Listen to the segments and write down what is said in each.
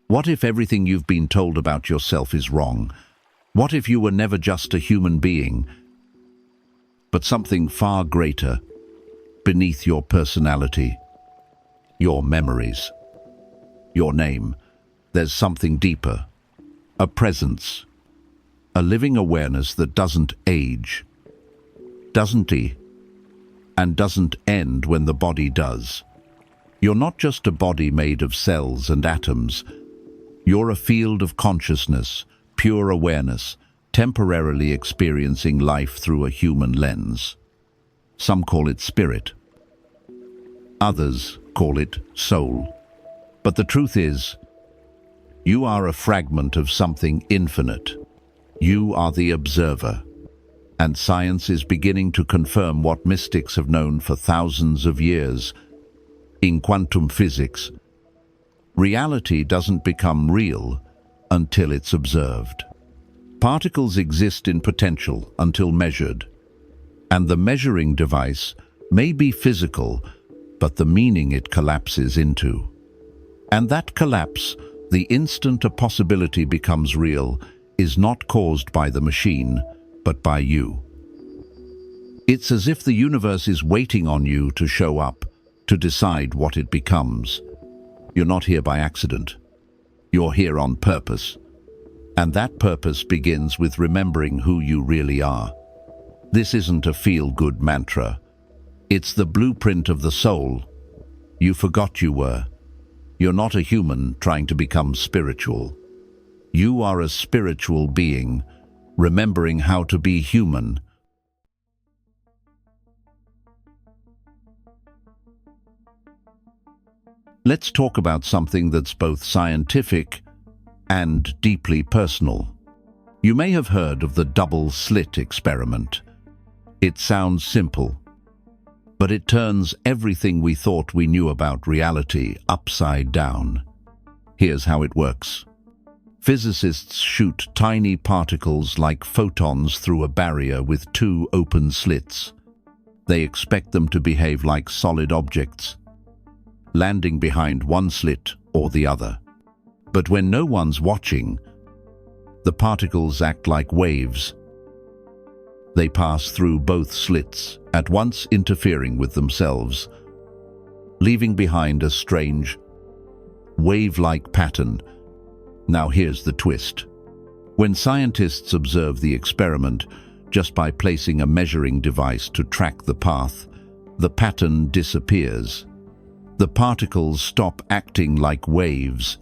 What if everything you've been told about yourself is wrong? What if you were never just a human being, but something far greater beneath your personality, your memories, your name? There's something deeper, a presence, a living awareness that doesn't age, doesn't die, and doesn't end when the body does. You're not just a body made of cells and atoms. You're a field of consciousness, pure awareness, temporarily experiencing life through a human lens. Some call it spirit. Others call it soul. But the truth is, you are a fragment of something infinite. You are the observer. And science is beginning to confirm what mystics have known for thousands of years. In quantum physics, reality doesn't become real until it's observed. Particles exist in potential until measured, and the measuring device may be physical, but the meaning it collapses into. And that collapse, the instant a possibility becomes real, is not caused by the machine, but by you. It's as if the universe is waiting on you to show up, to decide what it becomes. You're not here by accident. You're here on purpose. And that purpose begins with remembering who you really are. This isn't a feel-good mantra. It's the blueprint of the soul. You forgot you were. You're not a human trying to become spiritual. You are a spiritual being, remembering how to be human. Let's talk about something that's both scientific and deeply personal. You may have heard of the double slit experiment. It sounds simple, but it turns everything we thought we knew about reality upside down. Here's how it works. Physicists shoot tiny particles like photons through a barrier with two open slits. They expect them to behave like solid objects, landing behind one slit or the other. But when no one's watching, the particles act like waves. They pass through both slits, at once interfering with themselves, leaving behind a strange, wave-like pattern. Now here's the twist. When scientists observe the experiment, just by placing a measuring device to track the path, the pattern disappears. The particles stop acting like waves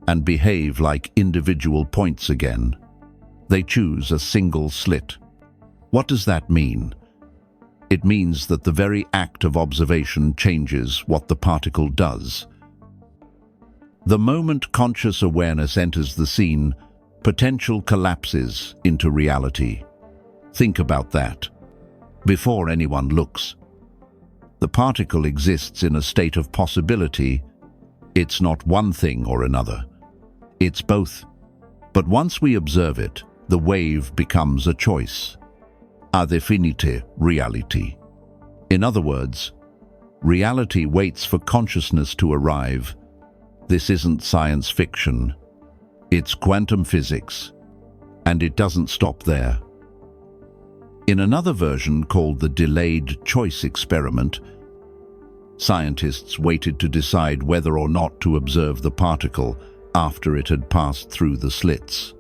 and behave like individual points again. They choose a single slit. What does that mean? It means that the very act of observation changes what the particle does. The moment conscious awareness enters the scene, potential collapses into reality. Think about that. Before anyone looks, the particle exists in a state of possibility. It's not one thing or another. It's both. But once we observe it, the wave becomes a choice. A divinity, reality. In other words, reality waits for consciousness to arrive. This isn't science fiction. It's quantum physics. And it doesn't stop there. In another version called the delayed choice experiment, scientists waited to decide whether or not to observe the particle after it had passed through the slits.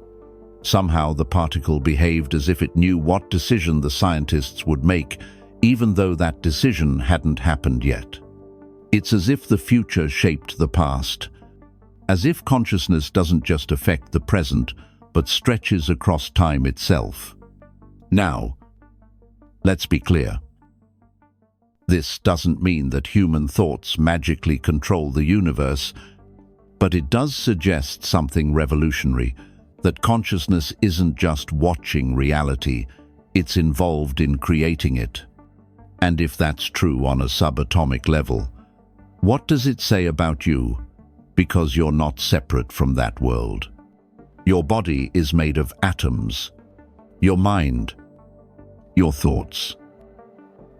Somehow the particle behaved as if it knew what decision the scientists would make, even though that decision hadn't happened yet. It's as if the future shaped the past, as if consciousness doesn't just affect the present, but stretches across time itself. Now, let's be clear. This doesn't mean that human thoughts magically control the universe, but it does suggest something revolutionary, that consciousness isn't just watching reality, it's involved in creating it. And if that's true on a subatomic level, what does it say about you? Because you're not separate from that world. Your body is made of atoms. Your mind, your thoughts,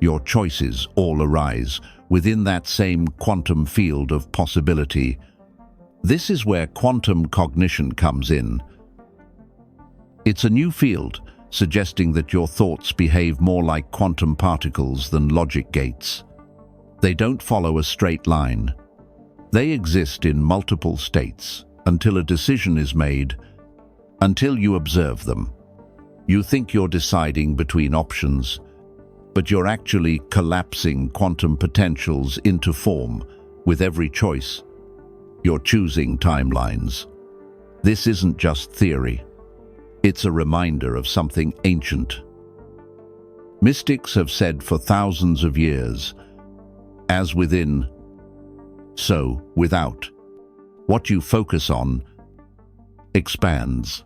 your choices all arise within that same quantum field of possibility. This is where quantum cognition comes in. It's a new field, suggesting that your thoughts behave more like quantum particles than logic gates. They don't follow a straight line. They exist in multiple states until a decision is made, until you observe them. You think you're deciding between options, but you're actually collapsing quantum potentials into form with every choice. You're choosing timelines. This isn't just theory. It's a reminder of something ancient. Mystics have said for thousands of years, as within, so without. What you focus on expands.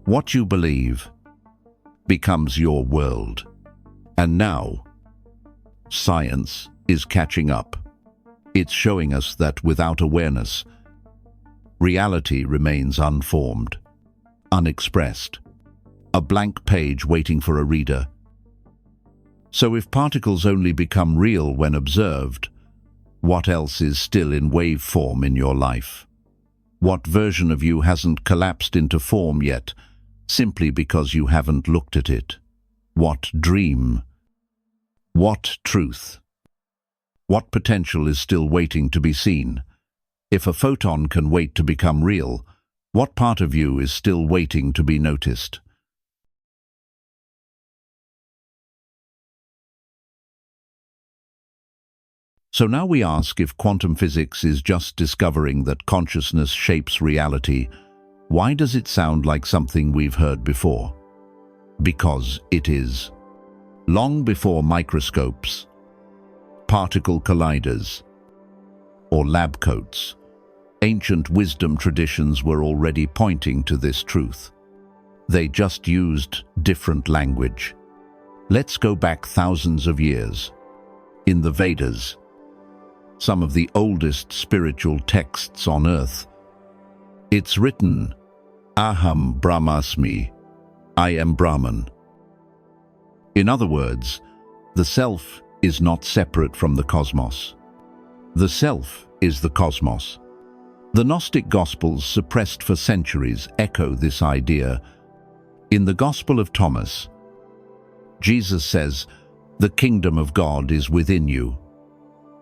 What you believe becomes your world. And now, science is catching up. It's showing us that without awareness, reality remains unformed, unexpressed, a blank page waiting for a reader. So if particles only become real when observed, what else is still in wave form in your life? What version of you hasn't collapsed into form yet, simply because you haven't looked at it? What dream? What truth? What potential is still waiting to be seen? If a photon can wait to become real, what part of you is still waiting to be noticed? So now we ask, if quantum physics is just discovering that consciousness shapes reality, why does it sound like something we've heard before? Because it is. Long before microscopes, particle colliders, or lab coats, ancient wisdom traditions were already pointing to this truth. They just used different language. Let's go back thousands of years. In the Vedas, some of the oldest spiritual texts on earth, it's written, Aham Brahmasmi, I am Brahman. In other words, the self is not separate from the cosmos. The self is the cosmos. The Gnostic Gospels, suppressed for centuries, echo this idea. In the Gospel of Thomas, Jesus says, "The kingdom of God is within you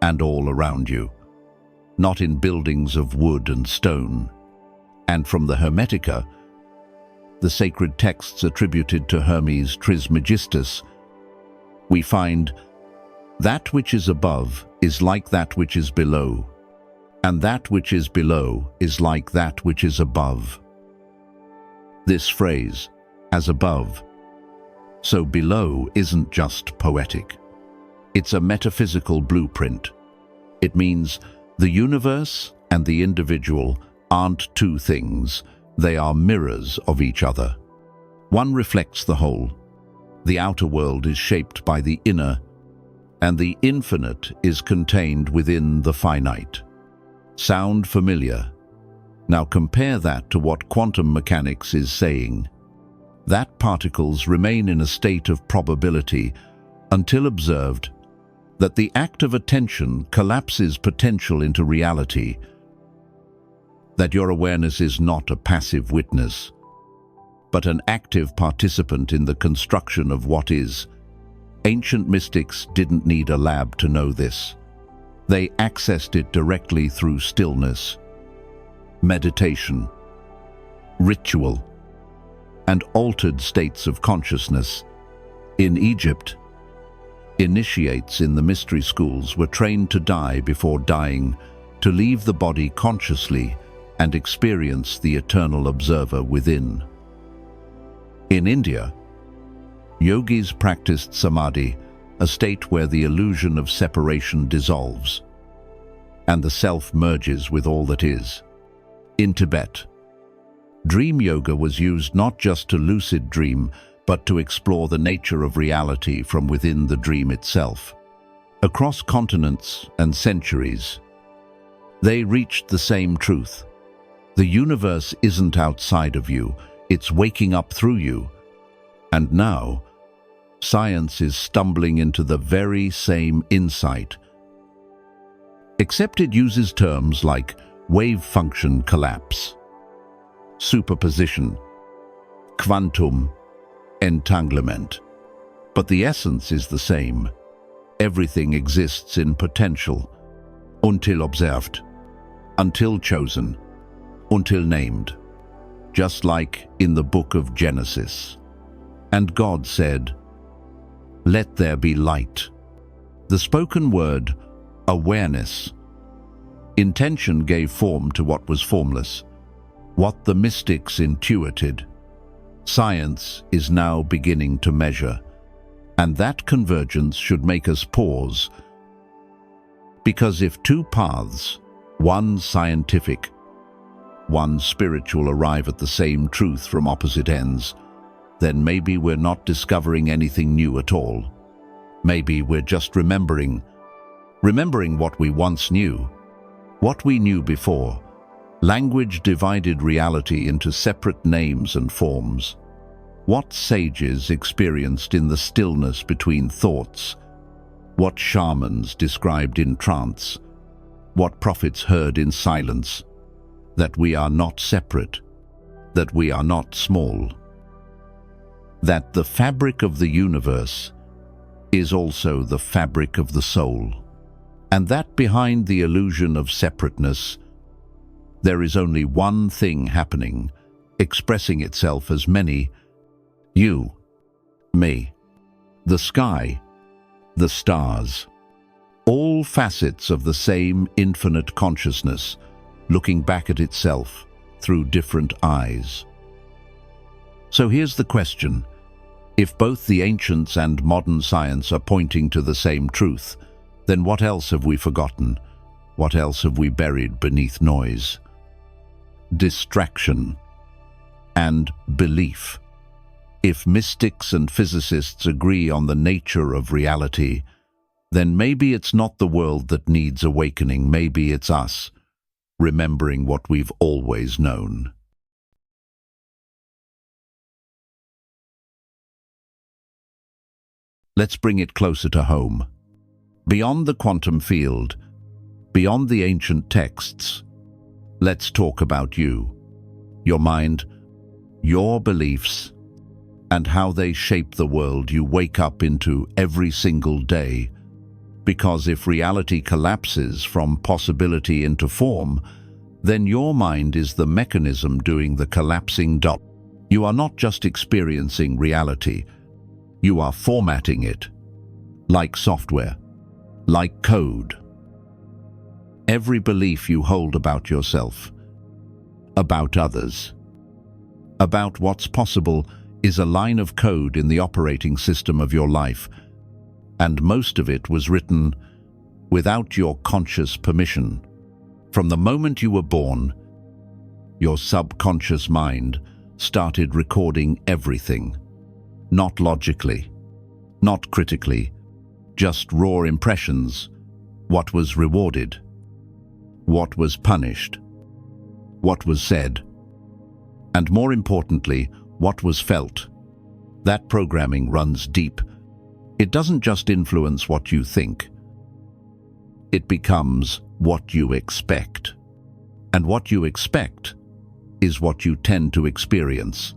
and all around you, not in buildings of wood and stone." And from the Hermetica, the sacred texts attributed to Hermes Trismegistus, we find, "That which is above is like that which is below, and that which is below is like that which is above." This phrase, "as above, so below," isn't just poetic. It's a metaphysical blueprint. It means the universe and the individual aren't two things, they are mirrors of each other. One reflects the whole. The outer world is shaped by the inner, and the infinite is contained within the finite. Sound familiar? Now compare that to what quantum mechanics is saying. That particles remain in a state of probability until observed, that the act of attention collapses potential into reality, that your awareness is not a passive witness, but an active participant in the construction of what is. Ancient mystics didn't need a lab to know this. They accessed it directly through stillness, meditation, ritual, and altered states of consciousness. In Egypt, initiates in the mystery schools were trained to die before dying, to leave the body consciously and experience the eternal observer within. In India, yogis practiced samadhi, a state where the illusion of separation dissolves, and the self merges with all that is. In Tibet, dream yoga was used not just to lucid dream, but to explore the nature of reality from within the dream itself. Across continents and centuries, they reached the same truth. The universe isn't outside of you, it's waking up through you. And now, science is stumbling into the very same insight, except it uses terms like wave function collapse, superposition, quantum entanglement. But the essence is the same. Everything exists in potential, until observed, until chosen, until named, just like in the book of Genesis. And God said, "Let there be light." The spoken word, awareness, intention gave form to what was formless, what the mystics intuited. Science is now beginning to measure, and that convergence should make us pause. Because if two paths, one scientific, one spiritual, arrive at the same truth from opposite ends, then maybe we're not discovering anything new at all. Maybe we're just remembering what we once knew, what we knew before. Language divided reality into separate names and forms. What sages experienced in the stillness between thoughts, what shamans described in trance, what prophets heard in silence, that we are not separate, that we are not small, that the fabric of the universe is also the fabric of the soul, and that behind the illusion of separateness, there is only one thing happening, expressing itself as many: you, me, the sky, the stars, all facets of the same infinite consciousness, looking back at itself through different eyes. So here's the question. If both the ancients and modern science are pointing to the same truth, then what else have we forgotten? What else have we buried beneath noise, distraction, and belief? If mystics and physicists agree on the nature of reality, then maybe it's not the world that needs awakening, maybe it's us, remembering what we've always known. Let's bring it closer to home. Beyond the quantum field, beyond the ancient texts, let's talk about you, your mind, your beliefs, and how they shape the world you wake up into every single day. Because if reality collapses from possibility into form, then your mind is the mechanism doing the collapsing. You are not just experiencing reality, you are formatting it, like software, like code. Every belief you hold about yourself, about others, about what's possible is a line of code in the operating system of your life, and most of it was written without your conscious permission. From the moment you were born, your subconscious mind started recording everything. Not logically, not critically, just raw impressions. What was rewarded, what was punished, what was said, and more importantly, what was felt. That programming runs deep. It doesn't just influence what you think. It becomes what you expect. And what you expect is what you tend to experience.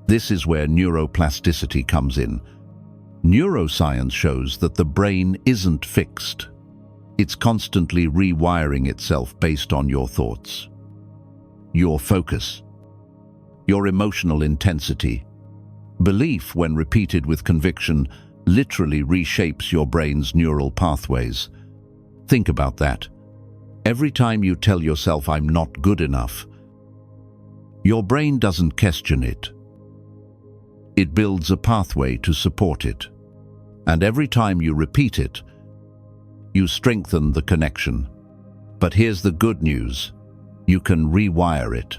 This is where neuroplasticity comes in. Neuroscience shows that the brain isn't fixed. It's constantly rewiring itself based on your thoughts, your focus, your emotional intensity. Belief, when repeated with conviction, literally reshapes your brain's neural pathways. Think about that. Every time you tell yourself, "I'm not good enough," your brain doesn't question it. It builds a pathway to support it. And every time you repeat it, you strengthen the connection. But here's the good news. You can rewire it.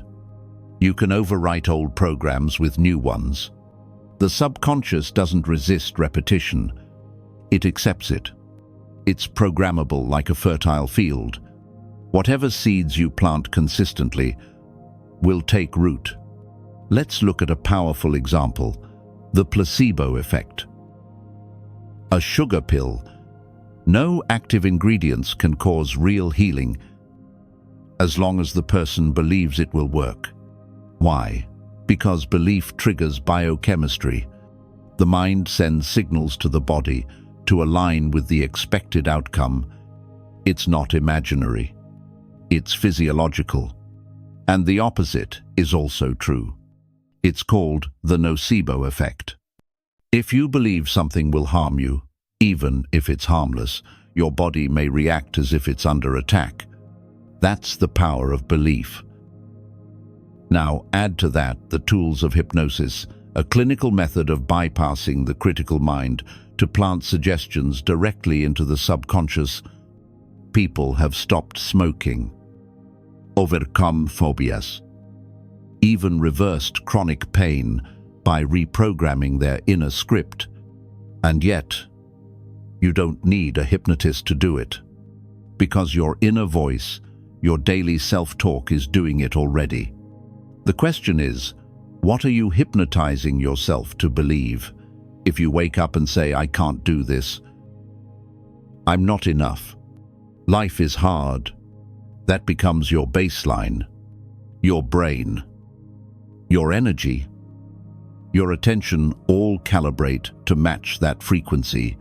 You can overwrite old programs with new ones. The subconscious doesn't resist repetition. It accepts it. It's programmable like a fertile field. Whatever seeds you plant consistently will take root. Let's look at a powerful example, the placebo effect. A sugar pill. No active ingredients can cause real healing. as long as the person believes it will work. Why? Because belief triggers biochemistry. The mind sends signals to the body to align with the expected outcome. It's not imaginary. It's physiological. And the opposite is also true. It's called the nocebo effect. If you believe something will harm you, even if it's harmless, your body may react as if it's under attack. That's the power of belief. Now add to that the tools of hypnosis, a clinical method of bypassing the critical mind to plant suggestions directly into the subconscious. People have stopped smoking, overcome phobias, even reversed chronic pain by reprogramming their inner script. And yet, you don't need a hypnotist to do it, because your inner voice, your daily self-talk is doing it already. The question is, what are you hypnotizing yourself to believe? If you wake up and say, "I can't do this," "I'm not enough," "Life is hard," that becomes your baseline, your brain, your energy, your attention all calibrate to match that frequency.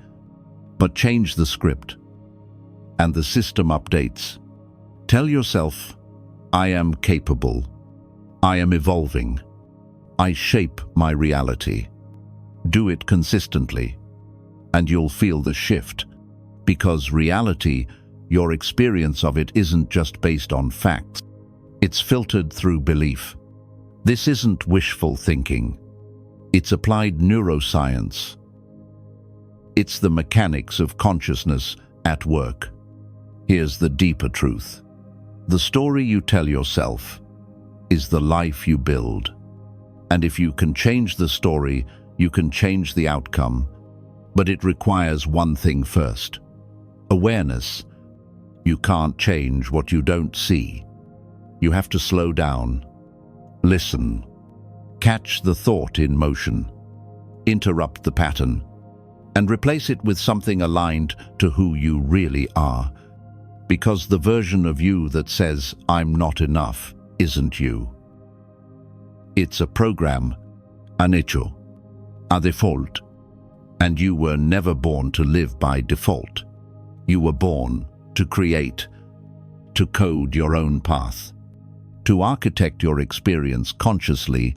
But change the script, and the system updates. Tell yourself, "I am capable. I am evolving. I shape my reality." Do it consistently, and you'll feel the shift. Because reality, your experience of it, isn't just based on facts. It's filtered through belief. This isn't wishful thinking. It's applied neuroscience. It's the mechanics of consciousness at work. Here's the deeper truth. The story you tell yourself is the life you build. And if you can change the story, you can change the outcome. But it requires one thing first: awareness. You can't change what you don't see. You have to slow down, listen, catch the thought in motion, interrupt the pattern, and replace it with something aligned to who you really are. Because the version of you that says, "I'm not enough," isn't you. It's a program, an hecho, a default. And you were never born to live by default. You were born to create, to code your own path, to architect your experience consciously.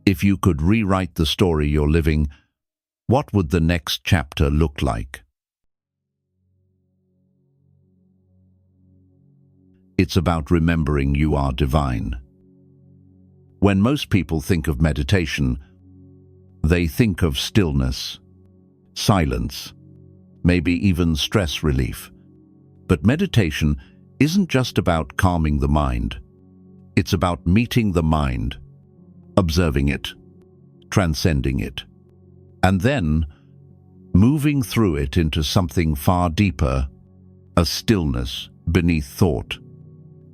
If you could rewrite the story you're living, what would the next chapter look like? It's about remembering you are divine. When most people think of meditation, they think of stillness, silence, maybe even stress relief. But meditation isn't just about calming the mind. It's about meeting the mind, observing it, transcending it, and then moving through it into something far deeper, a stillness beneath thought,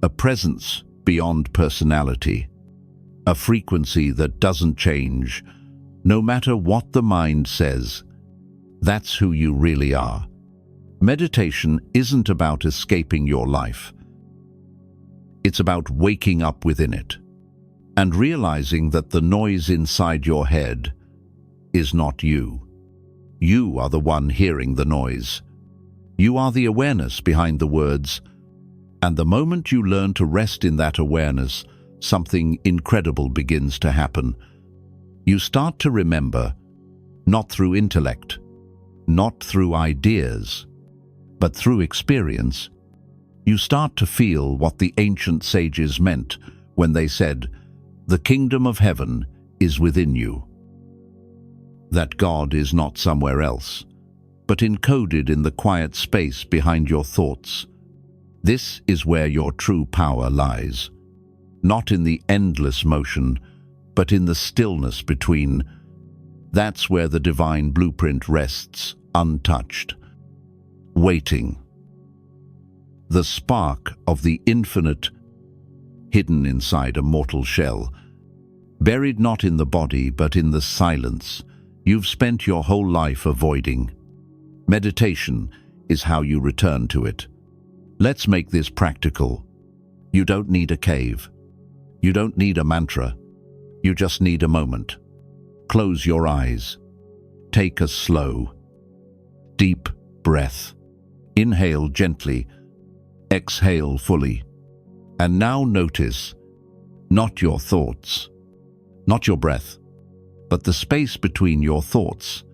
a presence beyond personality, a frequency that doesn't change, no matter what the mind says. That's who you really are. Meditation isn't about escaping your life. It's about waking up within it and realizing that the noise inside your head is not you. You are the one hearing the noise. You are the awareness behind the words. And the moment you learn to rest in that awareness, something incredible begins to happen. You start to remember, not through intellect, not through ideas, but through experience. You start to feel what the ancient sages meant when they said, "The kingdom of heaven is within you." That God is not somewhere else, but encoded in the quiet space behind your thoughts. This is where your true power lies, not in the endless motion, but in the stillness between. That's where the divine blueprint rests, untouched, waiting. The spark of the infinite hidden inside a mortal shell, buried not in the body but in the silence you've spent your whole life avoiding. Meditation is how you return to it. Let's make this practical. You don't need a cave. You don't need a mantra. You just need a moment. Close your eyes. Take a slow, deep breath. Inhale gently. Exhale fully. And now notice, not your thoughts, not your breath, but the space between your thoughts,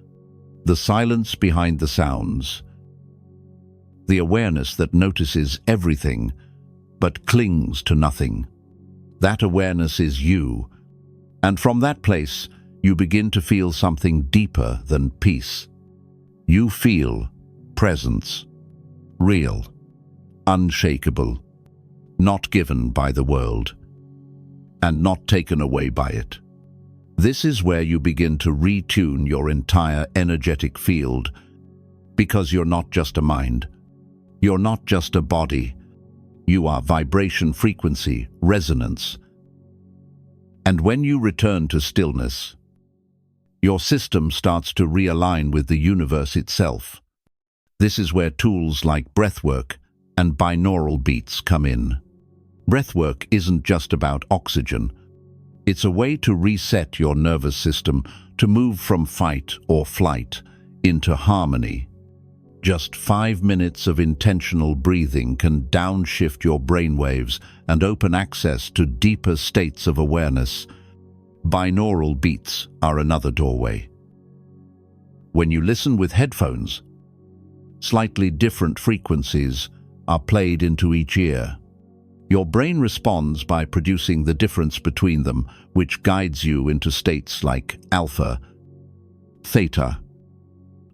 the silence behind the sounds, the awareness that notices everything but clings to nothing. That awareness is you, and from that place you begin to feel something deeper than peace. You feel presence, real, unshakable, not given by the world, and not taken away by it. This is where you begin to retune your entire energetic field, because you're not just a mind. You're not just a body. You are vibration, frequency, resonance. And when you return to stillness, your system starts to realign with the universe itself. This is where tools like breathwork and binaural beats come in. Breathwork isn't just about oxygen. It's a way to reset your nervous system to move from fight or flight into harmony. Just 5 minutes of intentional breathing can downshift your brainwaves and open access to deeper states of awareness. Binaural beats are another doorway. When you listen with headphones, slightly different frequencies are played into each ear. Your brain responds by producing the difference between them, which guides you into states like alpha, theta,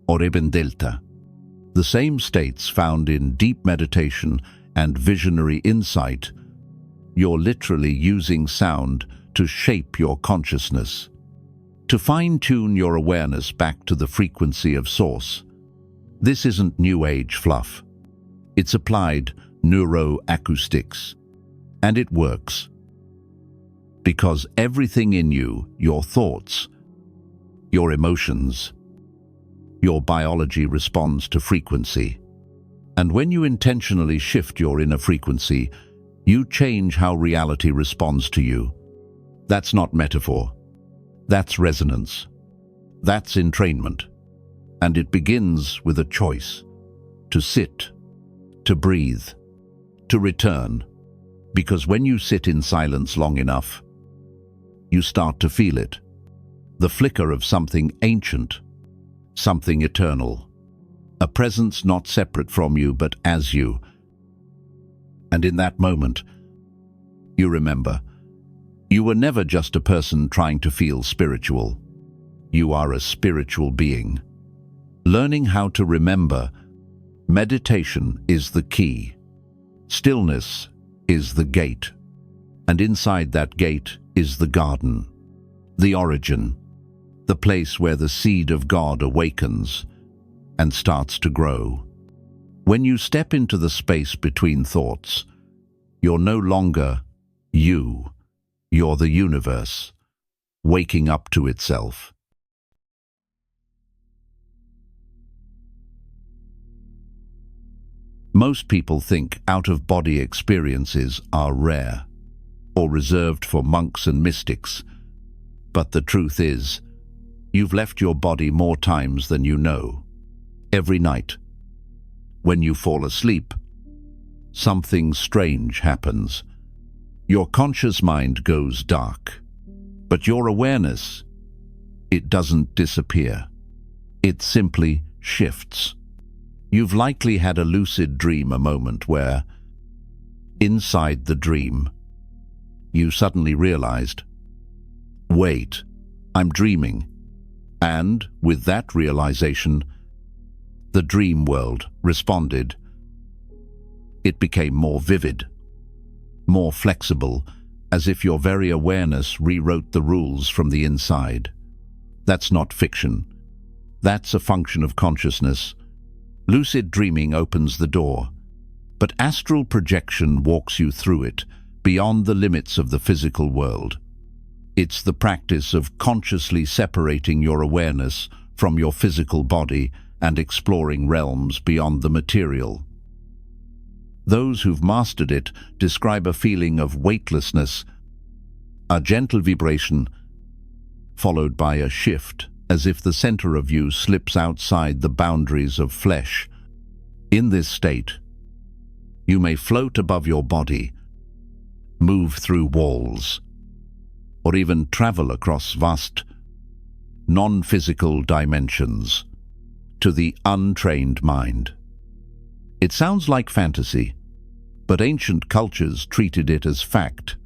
or even delta. The same states found in deep meditation and visionary insight. You're literally using sound to shape your consciousness, to fine-tune your awareness back to the frequency of source. This isn't New Age fluff. It's applied neuroacoustics. And it works. Because everything in you, your thoughts, your emotions, your biology responds to frequency. And when you intentionally shift your inner frequency, you change how reality responds to you. That's not metaphor. That's resonance. That's entrainment. And it begins with a choice: to sit, to breathe, to return. Because when you sit in silence long enough, you start to feel it. The flicker of something ancient, something eternal. A presence not separate from you, but as you. And in that moment, you remember, you were never just a person trying to feel spiritual. You are a spiritual being. Learning how to remember, meditation is the key. Stillness is the gate, and inside that gate is the garden, the origin, the place where the seed of God awakens and starts to grow. When you step into the space between thoughts, you're no longer you, you're the universe, waking up to itself. Most people think out-of-body experiences are rare or reserved for monks and mystics, but the truth is, you've left your body more times than you know. Every night, when you fall asleep, something strange happens. Your conscious mind goes dark, but your awareness, it doesn't disappear. It simply shifts. You've likely had a lucid dream, a moment where, inside the dream, you suddenly realized, wait, I'm dreaming. And, with that realization, the dream world responded. It became more vivid, more flexible, as if your very awareness rewrote the rules from the inside. That's not fiction. That's a function of consciousness. Lucid dreaming opens the door, but astral projection walks you through it, beyond the limits of the physical world. It's the practice of consciously separating your awareness from your physical body and exploring realms beyond the material. Those who've mastered it describe a feeling of weightlessness, a gentle vibration, followed by a shift, as if the center of you slips outside the boundaries of flesh. In this state, you may float above your body, move through walls, or even travel across vast, non-physical dimensions. To the untrained mind, it sounds like fantasy, but ancient cultures treated it as fact.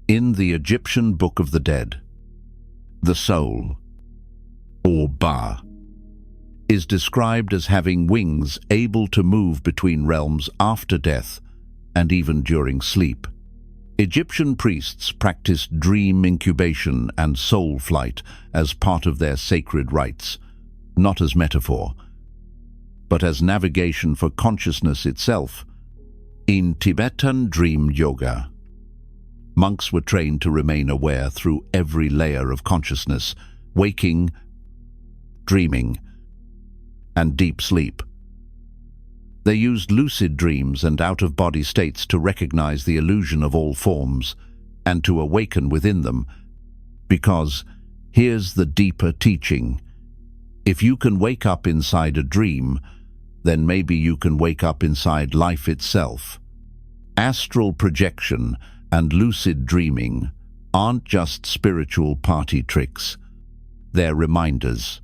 In the Egyptian Book of the Dead, the soul, or Ba, is described as having wings able to move between realms after death and even during sleep. Egyptian priests practiced dream incubation and soul flight as part of their sacred rites, not as metaphor, but as navigation for consciousness itself. In Tibetan dream yoga, monks were trained to remain aware through every layer of consciousness, waking, dreaming, and deep sleep. They used lucid dreams and out-of-body states to recognize the illusion of all forms and to awaken within them, because here's the deeper teaching. If you can wake up inside a dream, then maybe you can wake up inside life itself. Astral projection and lucid dreaming aren't just spiritual party tricks. They're reminders,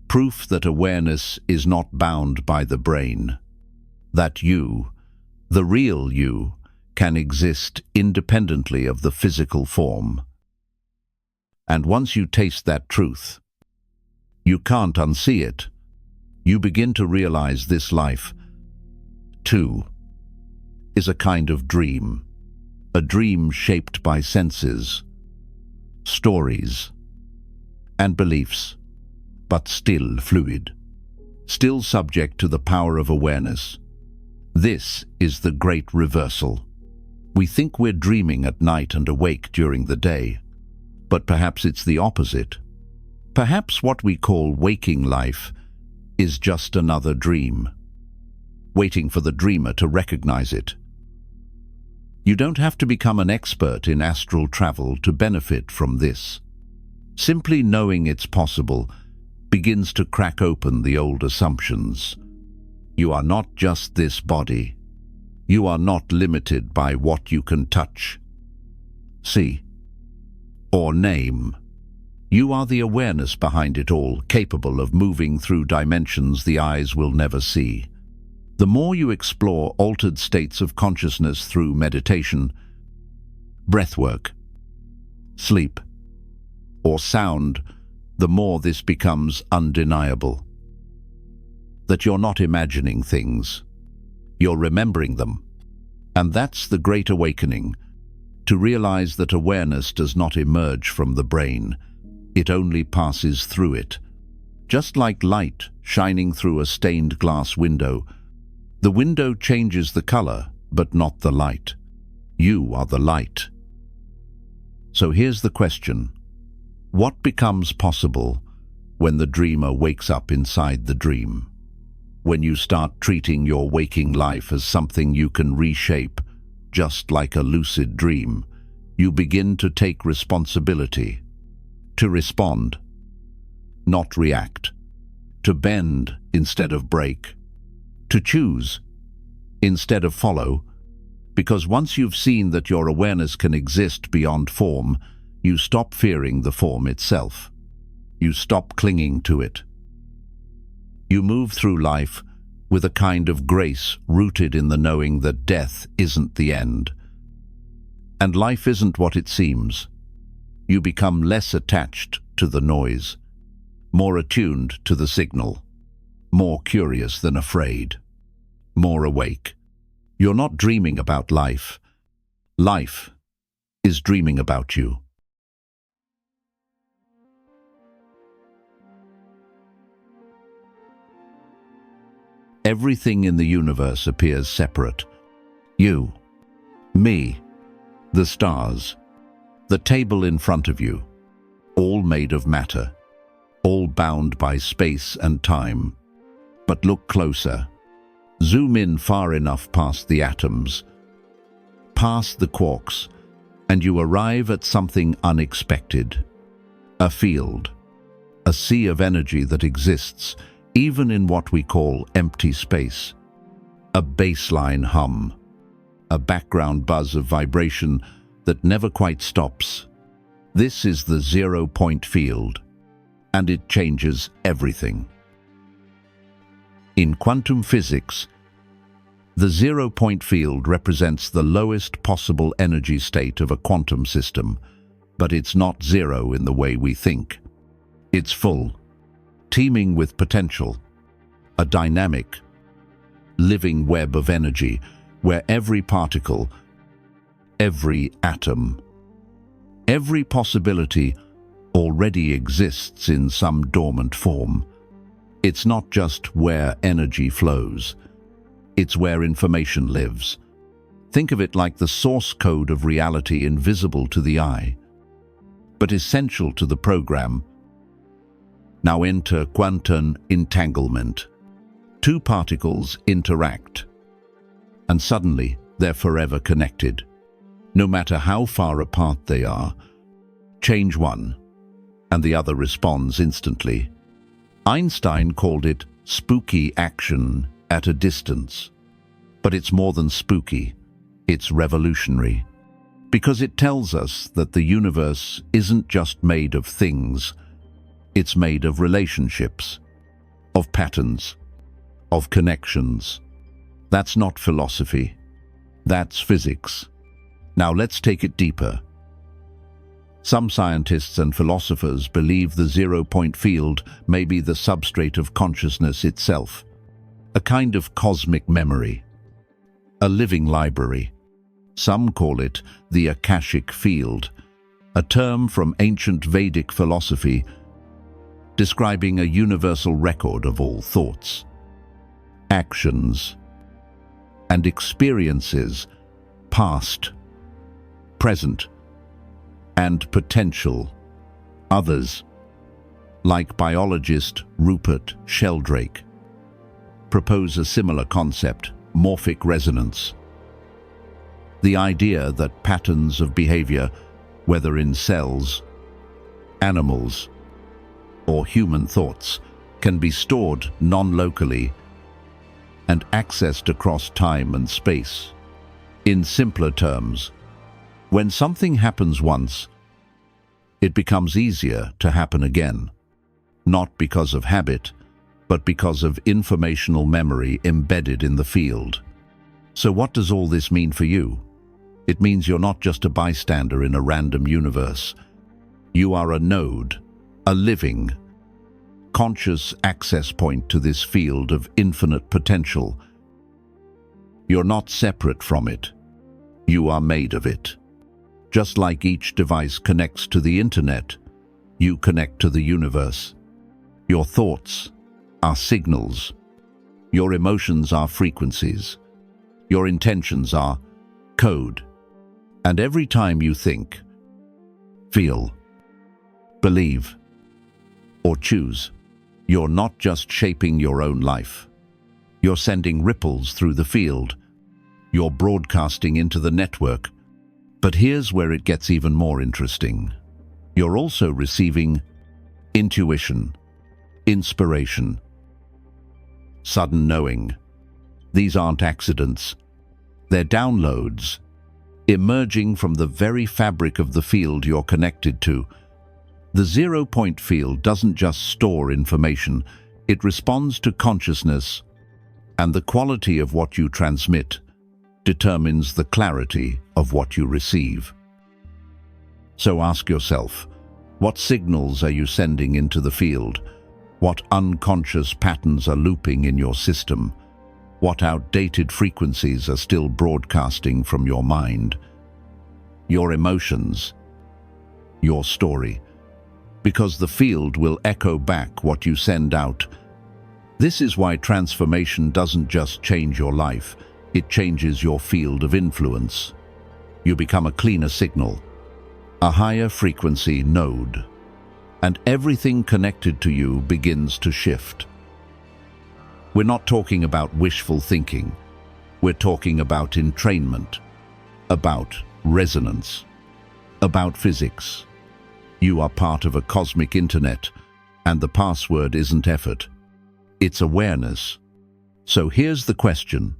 proof that awareness is not bound by the brain, that you, the real you, can exist independently of the physical form. And once you taste that truth, you can't unsee it. You begin to realize this life, too, is a kind of dream. A dream shaped by senses, stories, and beliefs, but still fluid, still subject to the power of awareness. This is the great reversal. We think we're dreaming at night and awake during the day, but perhaps it's the opposite. Perhaps what we call waking life is just another dream, waiting for the dreamer to recognize it. You don't have to become an expert in astral travel to benefit from this. Simply knowing it's possible begins to crack open the old assumptions. You are not just this body. You are not limited by what you can touch, see, or name. You are the awareness behind it all, capable of moving through dimensions the eyes will never see. The more you explore altered states of consciousness through meditation, breathwork, sleep, or sound, the more this becomes undeniable. That you're not imagining things, you're remembering them. And that's the great awakening, to realize that awareness does not emerge from the brain. It only passes through it. Just like light shining through a stained glass window, the window changes the color, but not the light. You are the light. So here's the question. What becomes possible when the dreamer wakes up inside the dream? When you start treating your waking life as something you can reshape, just like a lucid dream, you begin to take responsibility. To respond, not react. To bend instead of break. To choose instead of follow. Because once you've seen that your awareness can exist beyond form, you stop fearing the form itself. You stop clinging to it. You move through life with a kind of grace rooted in the knowing that death isn't the end. And life isn't what it seems. You become less attached to the noise, more attuned to the signal, more curious than afraid, more awake. You're not dreaming about life. Life is dreaming about you. Everything in the universe appears separate. You, me, the stars, the table in front of you, all made of matter, all bound by space and time. But look closer. Zoom in far enough past the atoms, past the quarks, and you arrive at something unexpected. A field, a sea of energy that exists even in what we call empty space. A baseline hum, a background buzz of vibration that never quite stops. This is the zero-point field, and it changes everything. In quantum physics, the zero-point field represents the lowest possible energy state of a quantum system, but it's not zero in the way we think. It's full, teeming with potential, a dynamic, living web of energy where every particle, every atom, every possibility already exists in some dormant form. It's not just where energy flows, it's where information lives. Think of it like the source code of reality, invisible to the eye, but essential to the program. Now enter quantum entanglement. Two particles interact, and suddenly they're forever connected. No matter how far apart they are, change one, and the other responds instantly. Einstein called it spooky action at a distance. But it's more than spooky, it's revolutionary. Because it tells us that the universe isn't just made of things, it's made of relationships, of patterns, of connections. That's not philosophy, that's physics. Now let's take it deeper. Some scientists and philosophers believe the zero-point field may be the substrate of consciousness itself, a kind of cosmic memory, a living library. Some call it the Akashic field, a term from ancient Vedic philosophy describing a universal record of all thoughts, actions, and experiences, past, present, and potential. Others, like biologist Rupert Sheldrake, propose a similar concept, morphic resonance. The idea that patterns of behavior, whether in cells, animals, or human thoughts, can be stored non-locally and accessed across time and space. In simpler terms, when something happens once, it becomes easier to happen again, not because of habit, but because of informational memory embedded in the field. So what does all this mean for you? It means you're not just a bystander in a random universe. You are a node, a living, conscious access point to this field of infinite potential. You're not separate from it. You are made of it. Just like each device connects to the internet, you connect to the universe. Your thoughts are signals. Your emotions are frequencies. Your intentions are code. And every time you think, feel, believe, or choose, you're not just shaping your own life. You're sending ripples through the field. You're broadcasting into the network. But here's where it gets even more interesting. You're also receiving intuition, inspiration, sudden knowing. These aren't accidents. They're downloads, emerging from the very fabric of the field you're connected to. The zero-point field doesn't just store information, it responds to consciousness, and the quality of what you transmit determines the clarity of what you receive. So ask yourself, what signals are you sending into the field? What unconscious patterns are looping in your system? What outdated frequencies are still broadcasting from your mind? Your emotions, your story. Because the field will echo back what you send out. This is why transformation doesn't just change your life, it changes your field of influence. You become a cleaner signal, a higher frequency node, and everything connected to you begins to shift. We're not talking about wishful thinking. We're talking about entrainment, about resonance, about physics. You are part of a cosmic internet, and the password isn't effort. It's awareness. So here's the question.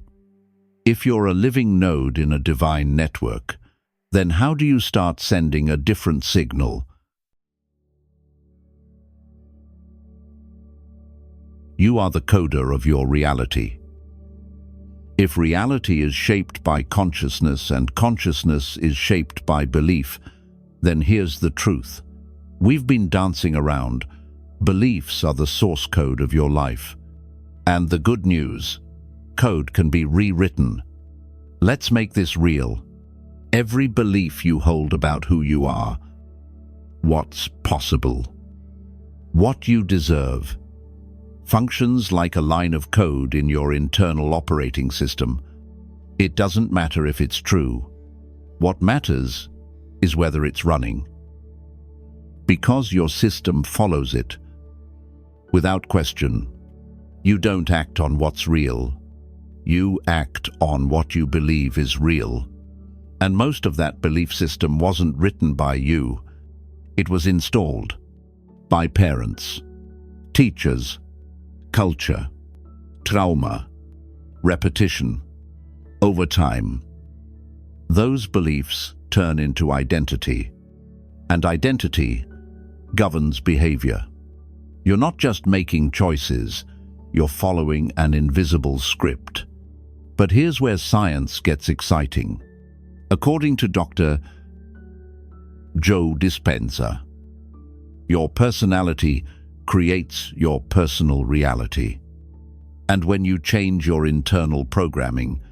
If you're a living node in a divine network, then how do you start sending a different signal? You are the coder of your reality. If reality is shaped by consciousness and consciousness is shaped by belief, then here's the truth. We've been dancing around. Beliefs are the source code of your life. And the good news, code can be rewritten. Let's make this real. Every belief you hold about who you are, what's possible, what you deserve, functions like a line of code in your internal operating system. It doesn't matter if it's true. What matters is whether it's running. Because your system follows it. Without question, you don't act on what's real. You act on what you believe is real. And most of that belief system wasn't written by you. It was installed by parents, teachers, culture, trauma, repetition, over time. Those beliefs turn into identity, and identity governs behavior. You're not just making choices, you're following an invisible script. But here's where science gets exciting. According to Dr. Joe Dispenza, your personality creates your personal reality. And when you change your internal programming,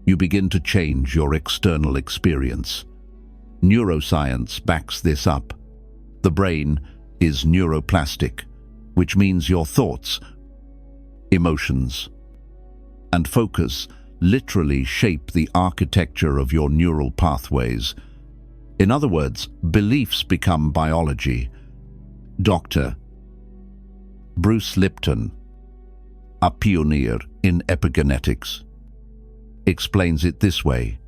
you begin to change your external experience. Neuroscience backs this up. The brain is neuroplastic, which means your thoughts, emotions, and focus literally shape the architecture of your neural pathways. In other words, beliefs become biology. Dr. Bruce Lipton, a pioneer in epigenetics, explains it this way.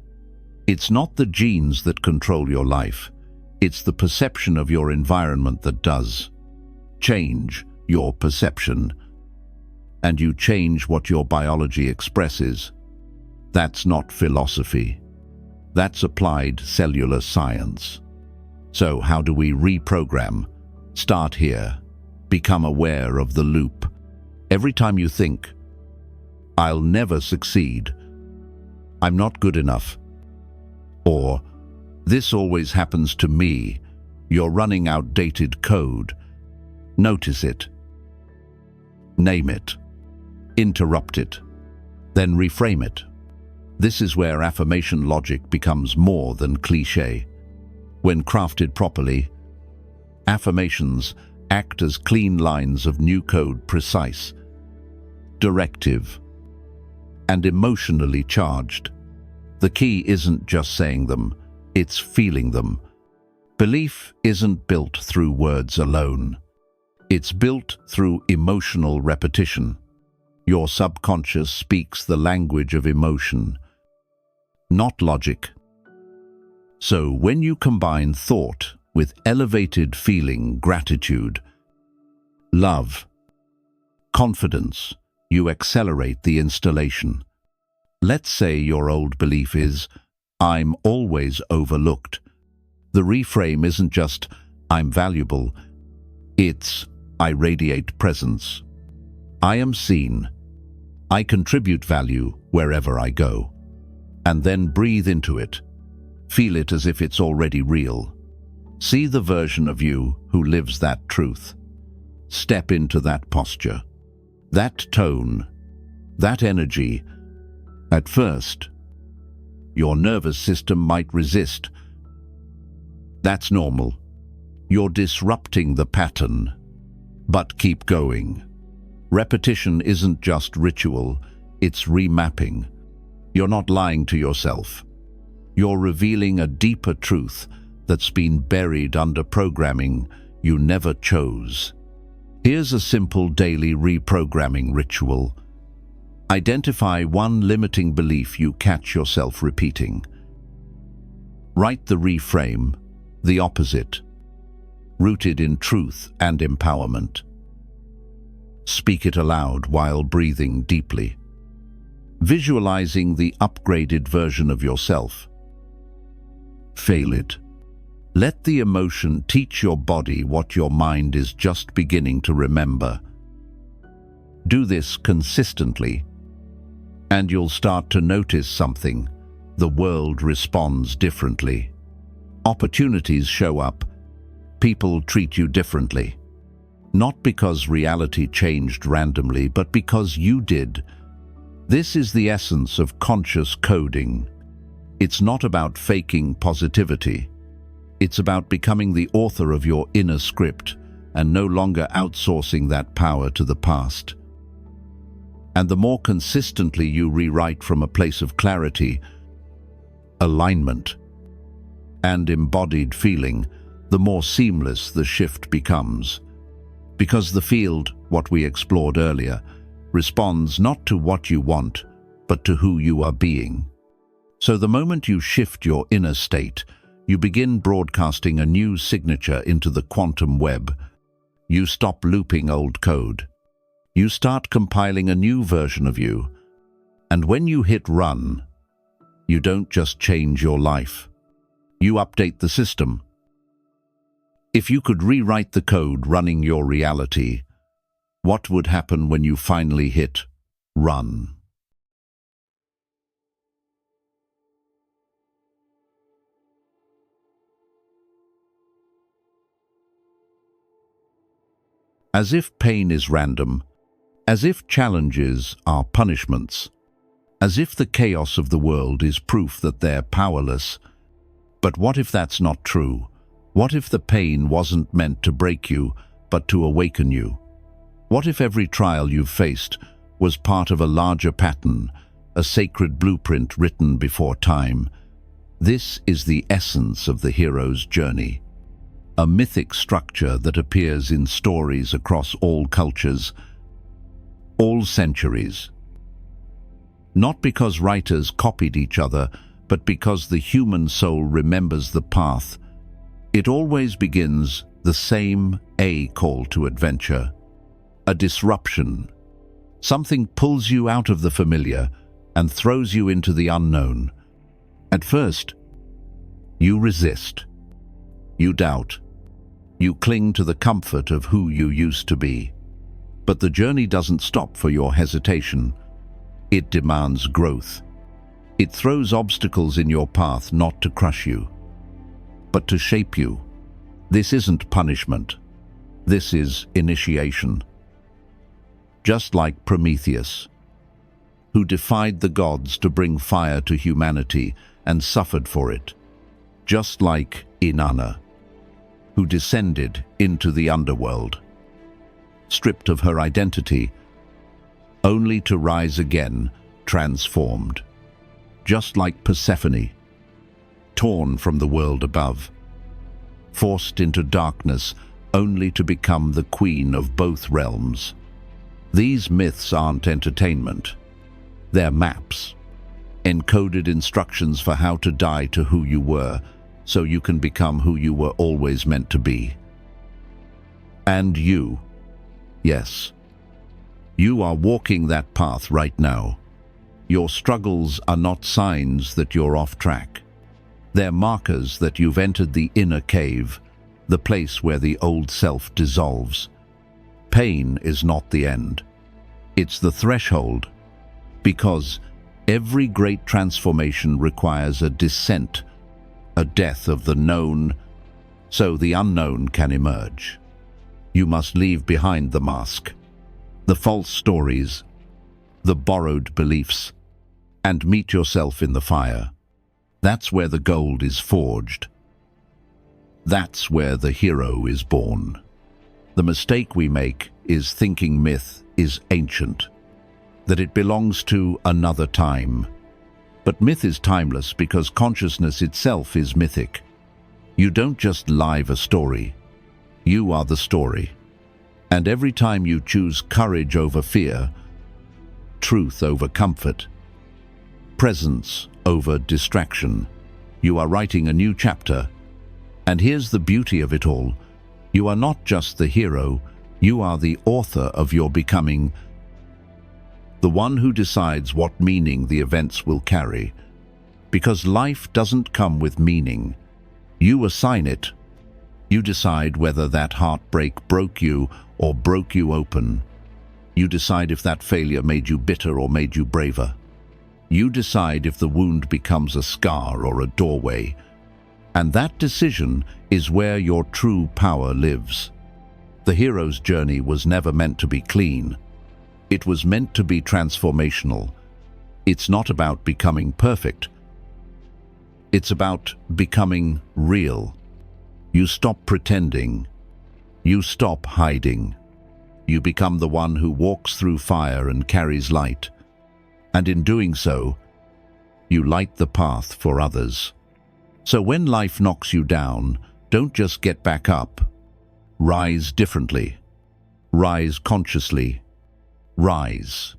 It's not the genes that control your life. It's the perception of your environment that does. Change your perception, and you change what your biology expresses. That's not philosophy. That's applied cellular science. So how do we reprogram? Start here. Become aware of the loop. Every time you think, I'll never succeed, I'm not good enough, or this always happens to me, you're running outdated code. Notice it. Name it. Interrupt it. Then reframe it. This is where affirmation logic becomes more than cliché. When crafted properly, affirmations act as clean lines of new code, precise, directive, and emotionally charged. The key isn't just saying them, it's feeling them. Belief isn't built through words alone. It's built through emotional repetition. Your subconscious speaks the language of emotion, not logic. So when you combine thought with elevated feeling, gratitude, love, confidence, you accelerate the installation. Let's say your old belief is, I'm always overlooked. The reframe isn't just, I'm valuable. It's, I radiate presence. I am seen. I contribute value wherever I go. And then breathe into it. Feel it as if it's already real. See the version of you who lives that truth. Step into that posture, that tone, that energy. At first, your nervous system might resist. That's normal. You're disrupting the pattern. But keep going. Repetition isn't just ritual, it's remapping. You're not lying to yourself. You're revealing a deeper truth that's been buried under programming you never chose. Here's a simple daily reprogramming ritual. Identify one limiting belief you catch yourself repeating. Write the reframe, the opposite, rooted in truth and empowerment. Speak it aloud while breathing deeply, visualizing the upgraded version of yourself. Fail it. Let the emotion teach your body what your mind is just beginning to remember. Do this consistently, and you'll start to notice something. The world responds differently. Opportunities show up. People treat you differently. Not because reality changed randomly, but because you did. This is the essence of conscious coding. It's not about faking positivity. It's about becoming the author of your inner script and no longer outsourcing that power to the past. And the more consistently you rewrite from a place of clarity, alignment, and embodied feeling, the more seamless the shift becomes. Because the field, what we explored earlier, responds not to what you want, but to who you are being. So the moment you shift your inner state, you begin broadcasting a new signature into the quantum web. You stop looping old code. You start compiling a new version of you. And when you hit run, you don't just change your life. You update the system. If you could rewrite the code running your reality, what would happen when you finally hit run? As if pain is random, as if challenges are punishments, as if the chaos of the world is proof that they're powerless. But what if that's not true? What if the pain wasn't meant to break you, but to awaken you? What if every trial you've faced was part of a larger pattern, a sacred blueprint written before time? This is the essence of the hero's journey. A mythic structure that appears in stories across all cultures, all centuries. Not because writers copied each other, but because the human soul remembers the path. It always begins the same, a call to adventure, a disruption. Something pulls you out of the familiar and throws you into the unknown. At first, you resist, you doubt, you cling to the comfort of who you used to be. But the journey doesn't stop for your hesitation. It demands growth. It throws obstacles in your path not to crush you, but to shape you. This isn't punishment. This is initiation. Just like Prometheus, who defied the gods to bring fire to humanity and suffered for it. Just like Inanna, who descended into the underworld, stripped of her identity, only to rise again, transformed. Just like Persephone, torn from the world above, forced into darkness only to become the queen of both realms. These myths aren't entertainment. They're maps, encoded instructions for how to die to who you were, so you can become who you were always meant to be. And you, yes, you are walking that path right now. Your struggles are not signs that you're off track. They're markers that you've entered the inner cave, the place where the old self dissolves. Pain is not the end. It's the threshold, because every great transformation requires a descent, a death of the known, so the unknown can emerge. You must leave behind the mask, the false stories, the borrowed beliefs, and meet yourself in the fire. That's where the gold is forged. That's where the hero is born. The mistake we make is thinking myth is ancient, that it belongs to another time. But myth is timeless because consciousness itself is mythic. You don't just live a story. You are the story. And every time you choose courage over fear, truth over comfort, presence over distraction, you are writing a new chapter. And here's the beauty of it all. You are not just the hero, you are the author of your becoming, the one who decides what meaning the events will carry. Because life doesn't come with meaning. You assign it. You decide whether that heartbreak broke you or broke you open. You decide if that failure made you bitter or made you braver. You decide if the wound becomes a scar or a doorway. And that decision is where your true power lives. The hero's journey was never meant to be clean. It was meant to be transformational. It's not about becoming perfect. It's about becoming real. You stop pretending. You stop hiding. You become the one who walks through fire and carries light. And in doing so, you light the path for others. So when life knocks you down, don't just get back up. Rise differently. Rise consciously. Rise.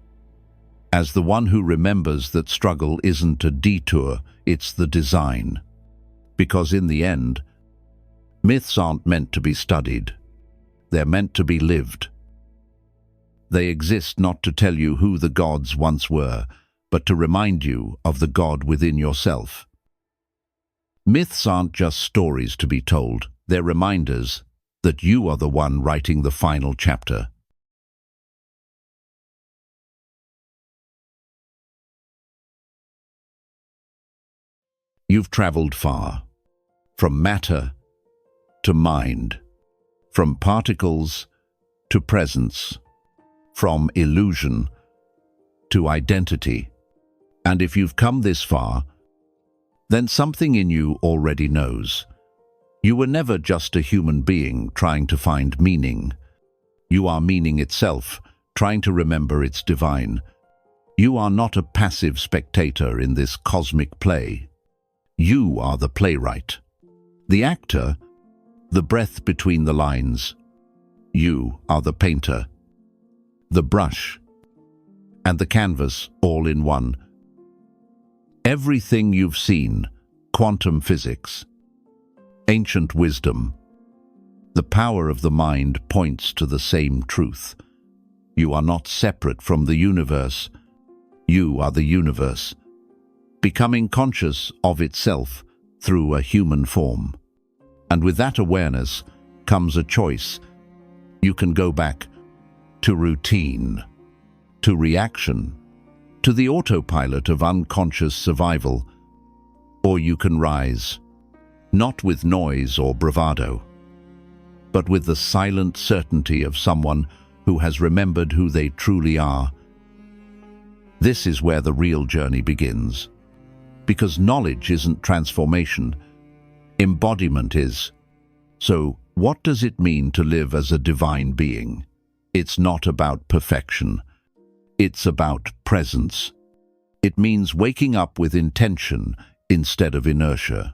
As the one who remembers that struggle isn't a detour, it's the design. Because in the end, myths aren't meant to be studied. They're meant to be lived. They exist not to tell you who the gods once were, but to remind you of the God within yourself. Myths aren't just stories to be told. They're reminders that you are the one writing the final chapter. You've traveled far, from matter to mind, from particles to presence, from illusion to identity. And if you've come this far, then something in you already knows. You were never just a human being trying to find meaning. You are meaning itself, trying to remember its divine. You are not a passive spectator in this cosmic play. You are the playwright, the actor, the breath between the lines. You are the painter, the brush, and the canvas all in one. Everything you've seen, quantum physics, ancient wisdom, the power of the mind points to the same truth. You are not separate from the universe. You are the universe, becoming conscious of itself through a human form. And with that awareness comes a choice. You can go back to routine, to reaction, to the autopilot of unconscious survival, or you can rise, not with noise or bravado, but with the silent certainty of someone who has remembered who they truly are. This is where the real journey begins. Because knowledge isn't transformation, embodiment is. So, what does it mean to live as a divine being? It's not about perfection. It's about presence. It means waking up with intention instead of inertia,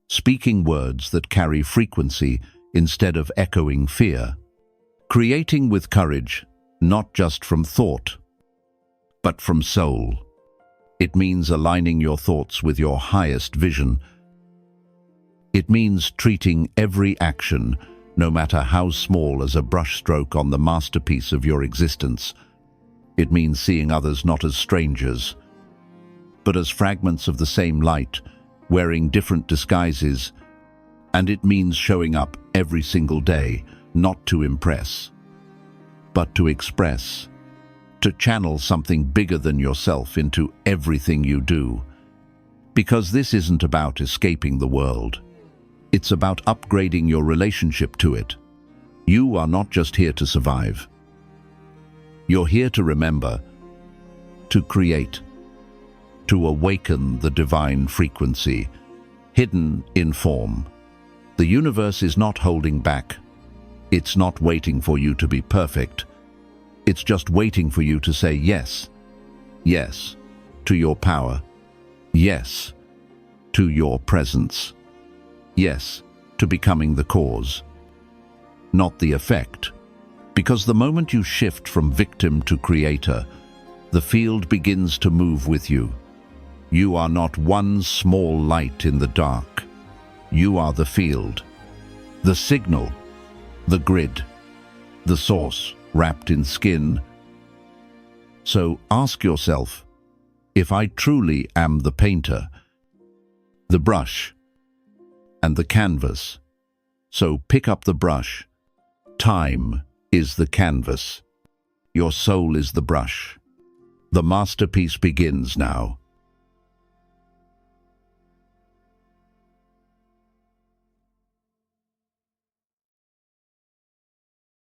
speaking words that carry frequency instead of echoing fear, creating with courage, not just from thought, but from soul. It means aligning your thoughts with your highest vision. It means treating every action, no matter how small, as a brushstroke on the masterpiece of your existence. It means seeing others not as strangers, but as fragments of the same light, wearing different disguises. And it means showing up every single day, not to impress, but to express, to channel something bigger than yourself into everything you do. Because this isn't about escaping the world. It's about upgrading your relationship to it. You are not just here to survive. You're here to remember, to create, to awaken the divine frequency, hidden in form. The universe is not holding back. It's not waiting for you to be perfect. It's just waiting for you to say yes. Yes to your power. Yes to your presence. Yes to becoming the cause, not the effect. Because the moment you shift from victim to creator, the field begins to move with you. You are not one small light in the dark. You are the field, the signal, the grid, the source wrapped in skin. So ask yourself, if I truly am the painter, the brush, and the canvas, so pick up the brush. Time is the canvas. Your soul is the brush. The masterpiece begins now.